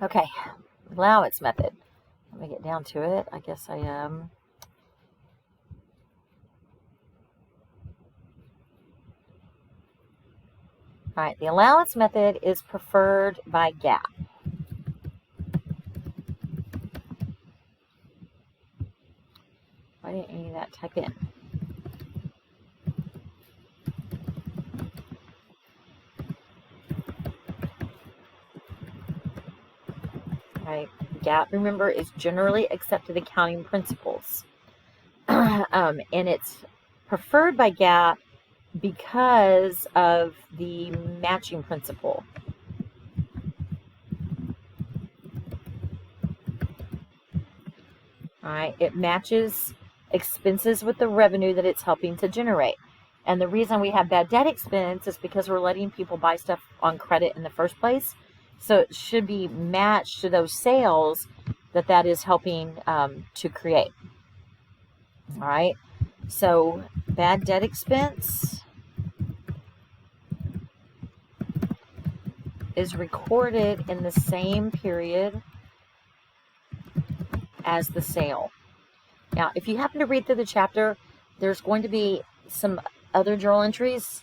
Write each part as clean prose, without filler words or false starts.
Okay, allowance method. Let me get down to it. I guess I am. All right, the allowance method is preferred by GAAP. Why didn't any of that type in? Right? GAAP, remember, is generally accepted accounting principles. And it's preferred by GAAP because of the matching principle. All right, it matches expenses with the revenue that it's helping to generate. And the reason we have bad debt expense is because we're letting people buy stuff on credit in the first place. So it should be matched to those sales that is helping to create. All right, so bad debt expense is recorded in the same period as the sale. Now, if you happen to read through the chapter, there's going to be some other journal entries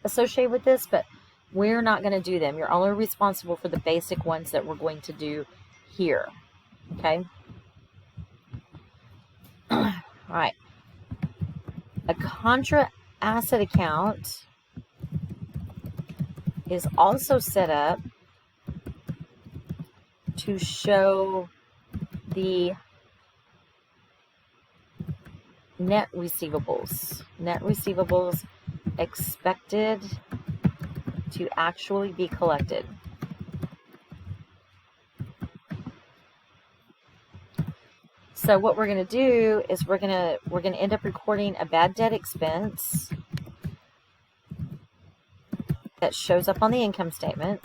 associated with this, but we're not going to do them. You're only responsible for the basic ones that we're going to do here. Okay? All right. A contra asset account is also set up to show the net receivables expected to actually be collected. So what we're going to do is we're going to end up recording a bad debt expense that shows up on the income statement.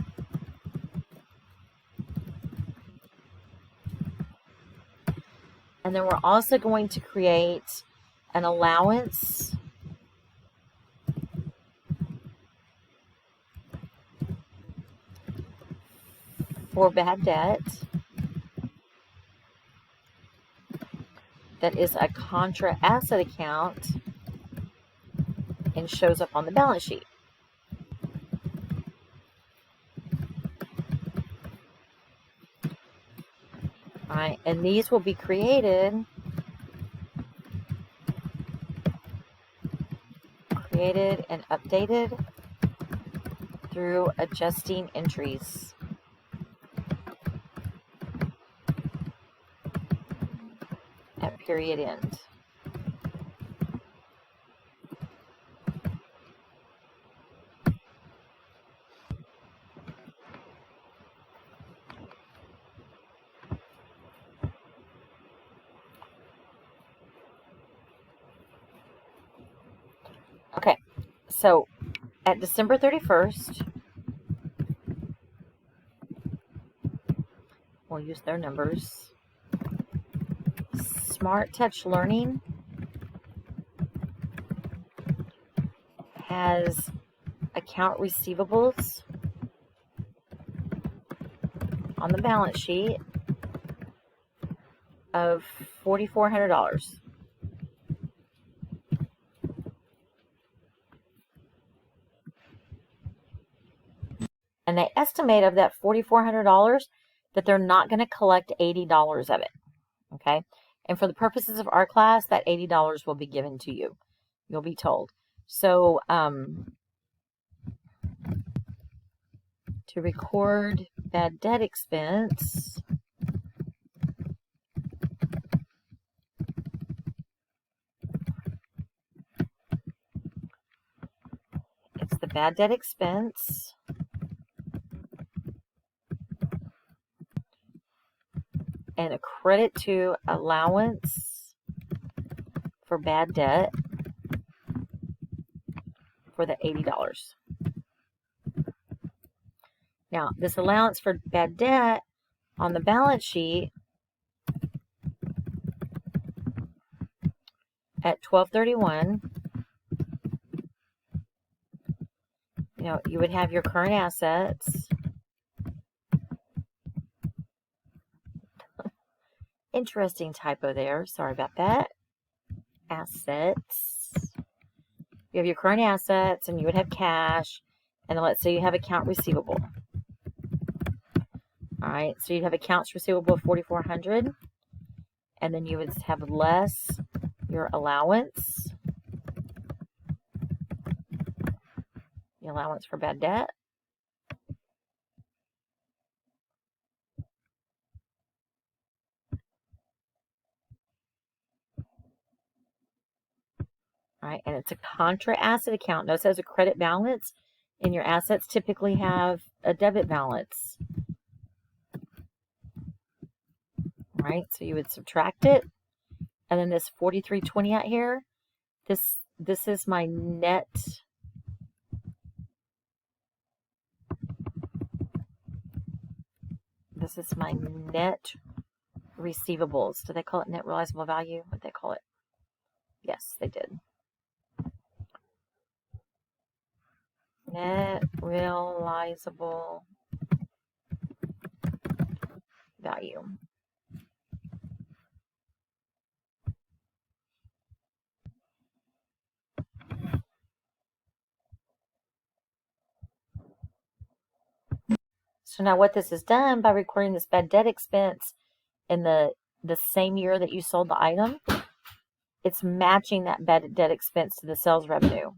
And then we're also going to create an allowance for bad debt that is a contra asset account and shows up on the balance sheet. All right, and these will be created and updated through adjusting entries. At period end. Okay, so at December 31st, we'll use their numbers. Smart Touch Learning has account receivables on the balance sheet of $4,400. And they estimate of that $4,400 that they're not going to collect $80 of it. Okay? And for the purposes of our class, that $80 will be given to you. You'll be told. So, to record bad debt expense, it's the bad debt expense and a credit to allowance for bad debt for the $80. Now, this allowance for bad debt on the balance sheet at 12/31, you would have your current assets interesting typo there. Sorry about that. Assets. You have your current assets, and you would have cash. And then let's say you have account receivable. All right, so you'd have accounts receivable of $4,400, and then you would have less your allowance, the allowance for bad debt. All right, and it's a contra asset account. Notice it has a credit balance, and your assets typically have a debit balance. All right, so you would subtract it, and then this 4320 out here, this is my net. This is my net receivables. Do they call it net realizable value? What they call it? Yes, they did. Net realizable value. So now what this has done by recording this bad debt expense in the same year that you sold the item, it's matching that bad debt expense to the sales revenue.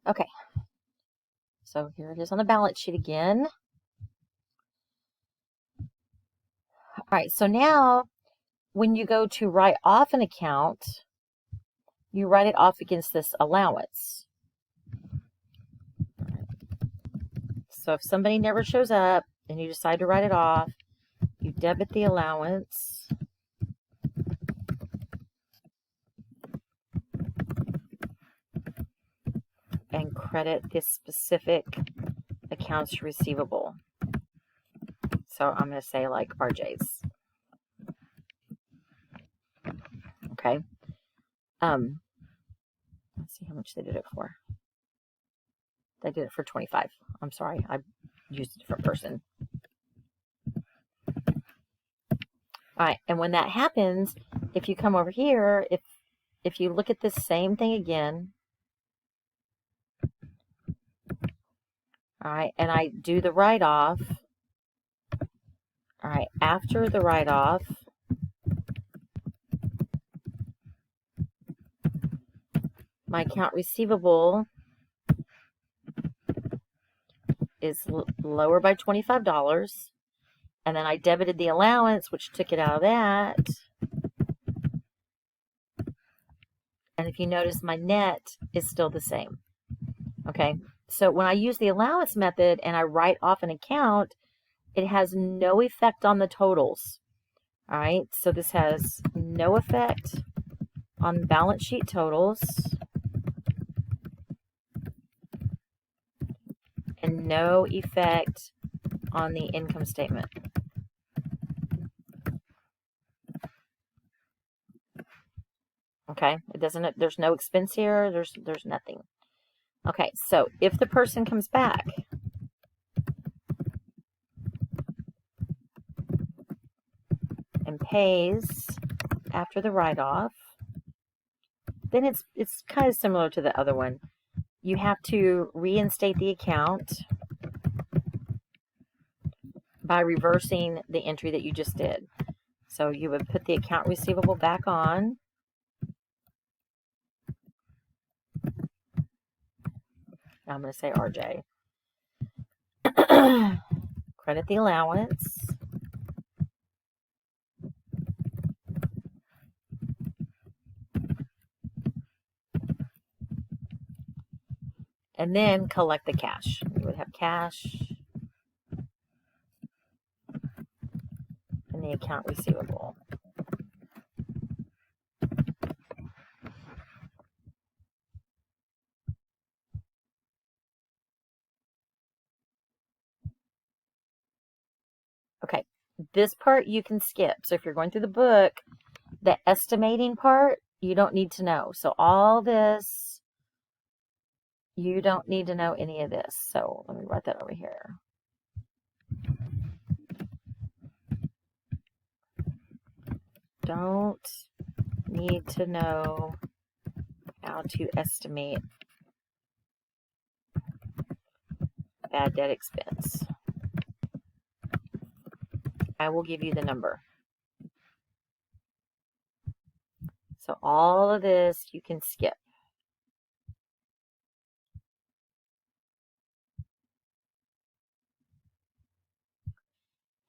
Okay. So here it is on the balance sheet again. All right, so now when you go to write off an account, you write it off against this allowance. So if somebody never shows up and you decide to write it off, you debit the allowance. And credit this specific accounts receivable. So I'm going to say like RJ's. Okay. Let's see how much they did it for. They did it for 25. I'm sorry, I used a different person. All right, and when that happens, if you come over here, if you look at this same thing again, all right, and I do the write-off, all right, after the write-off, my account receivable is lower by $25, and then I debited the allowance, which took it out of that. And if you notice, my net is still the same. Okay, so when I use the allowance method and I write off an account, it has no effect on the totals. All right, so this has no effect on balance sheet totals and no effect on the income statement. Okay, it doesn't, there's no expense here, there's nothing. Okay, so if the person comes back and pays after the write-off, then it's kind of similar to the other one. You have to reinstate the account by reversing the entry that you just did. So you would put the account receivable back on. I'm going to say RJ. Credit the allowance. And then collect the cash. You would have cash in the account receivable. Okay, this part you can skip. So if you're going through the book, the estimating part, you don't need to know. So all this, you don't need to know any of this. So let me write that over here. don't need to know how to estimate bad debt expense. I will give you the number. So all of this you can skip.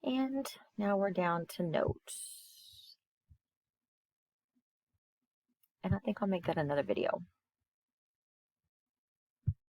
And now we're down to notes. And I think I'll make that another video.